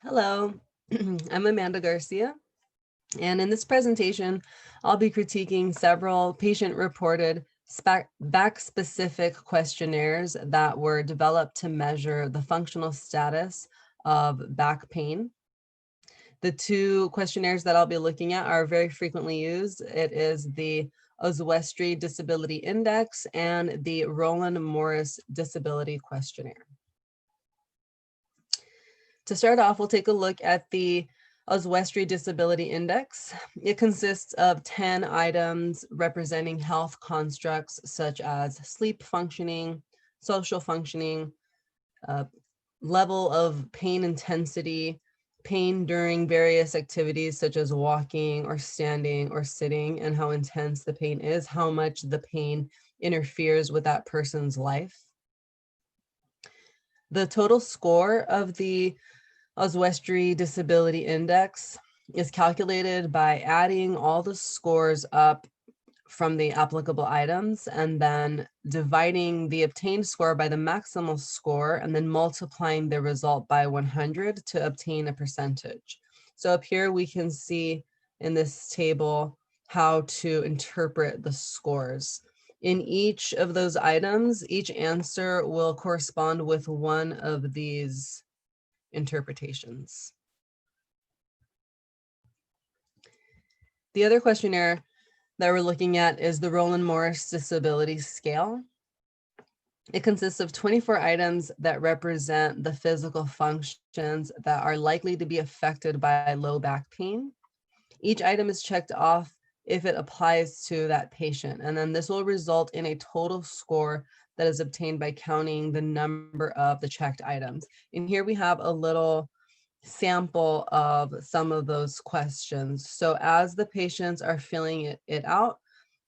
Hello, I'm Amanda Garcia, and in this presentation, I'll be critiquing several patient-reported back-specific questionnaires that were developed to measure the functional status of back pain. The two questionnaires that I'll be looking at are very frequently used. It is the Oswestry Disability Index and the Roland Morris Disability Questionnaire. To start off, we'll take a look at the Oswestry Disability Index. It consists of 10 items representing health constructs such as sleep functioning, social functioning, level of pain intensity, pain during various activities such as walking or standing or sitting, and how intense the pain is, how much the pain interferes with that person's life. The total score of the Oswestry Disability Index is calculated by adding all the scores up from the applicable items and then dividing the obtained score by the maximal score and then multiplying the result by 100 to obtain a percentage. So up here we can see in this table how to interpret the scores. In each of those items, each answer will correspond with one of these interpretations. The other questionnaire that we're looking at is the Roland Morris Disability Scale. It consists of 24 items that represent the physical functions that are likely to be affected by low back pain. Each item is checked off if it applies to that patient, and then this will result in a total score that is obtained by counting the number of the checked items. And here we have a little sample of some of those questions. So as the patients are filling it out,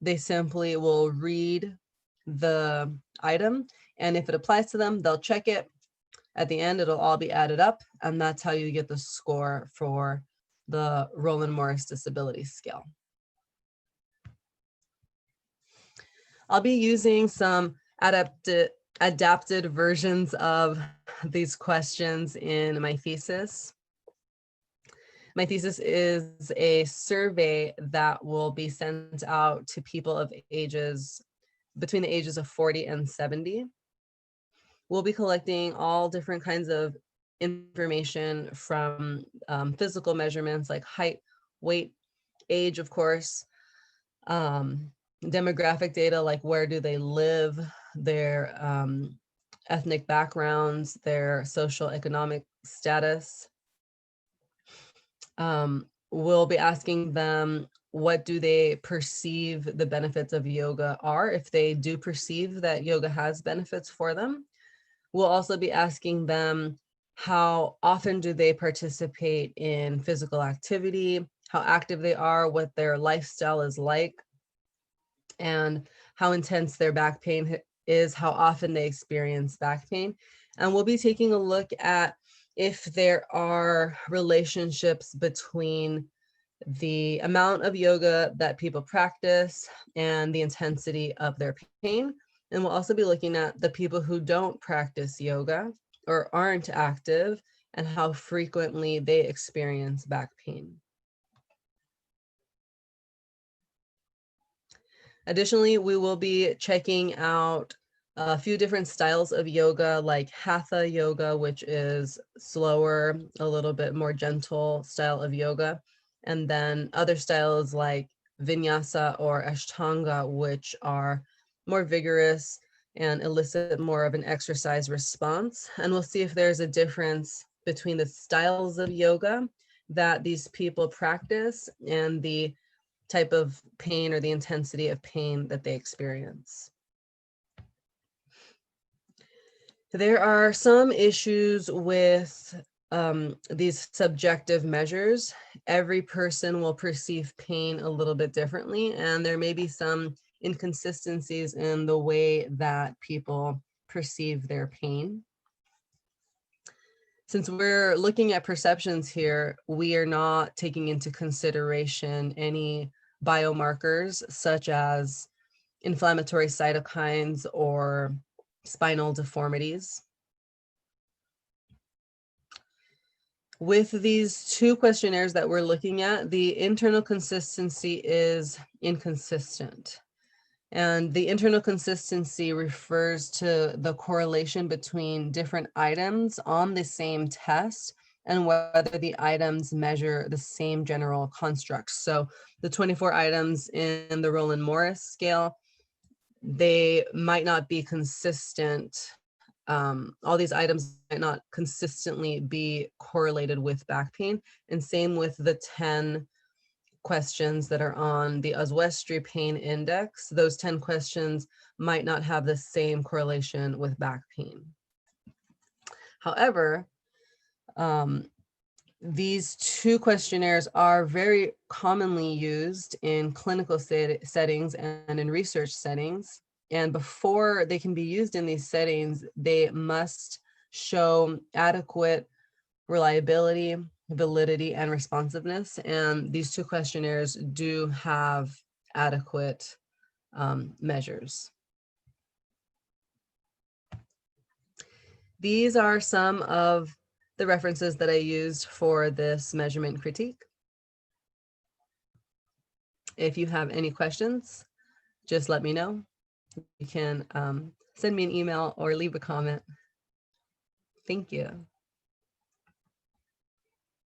they simply will read the item, and if it applies to them, they'll check it. At the end, it'll all be added up, and that's how you get the score for the Roland Morris Disability Scale. I'll be using some adapted versions of these questions in my thesis. My thesis is a survey that will be sent out to people of ages between the ages of 40 and 70. We'll be collecting all different kinds of information from physical measurements like height, weight, age, of course, demographic data like where do they live, their ethnic backgrounds, their social economic status. We'll be asking them what do they perceive the benefits of yoga are, if they do perceive that yoga has benefits for them. We'll also be asking them how often do they participate in physical activity, how active they are, what their lifestyle is like, and how intense their back pain is, how often they experience back pain. And we'll be taking a look at if there are relationships between the amount of yoga that people practice and the intensity of their pain. And we'll also be looking at the people who don't practice yoga or aren't active and how frequently they experience back pain. Additionally, we will be checking out a few different styles of yoga like Hatha yoga, which is slower, a little bit more gentle style of yoga. And then other styles like Vinyasa or Ashtanga, which are more vigorous and elicit more of an exercise response. And we'll see if there's a difference between the styles of yoga that these people practice and the type of pain or the intensity of pain that they experience. There are some issues with these subjective measures. Every person will perceive pain a little bit differently, and there may be some inconsistencies in the way that people perceive their pain. Since we're looking at perceptions here, we are not taking into consideration any biomarkers such as inflammatory cytokines or spinal deformities. With these two questionnaires that we're looking at, the internal consistency is inconsistent. And the internal consistency refers to the correlation between different items on the same test and whether the items measure the same general constructs. So the 24 items in the Roland-Morris scale, they might not be consistent. All these items might not consistently be correlated with back pain. And same with the 10 questions that are on the Oswestry Pain Index. Those 10 questions might not have the same correlation with back pain. However, these two questionnaires are very commonly used in clinical settings and in research settings. And before they can be used in these settings, they must show adequate reliability, validity, and responsiveness. And these two questionnaires do have adequate measures. These are some of the references that I used for this measurement critique. If you have any questions, just let me know. You can send me an email or leave a comment. Thank you.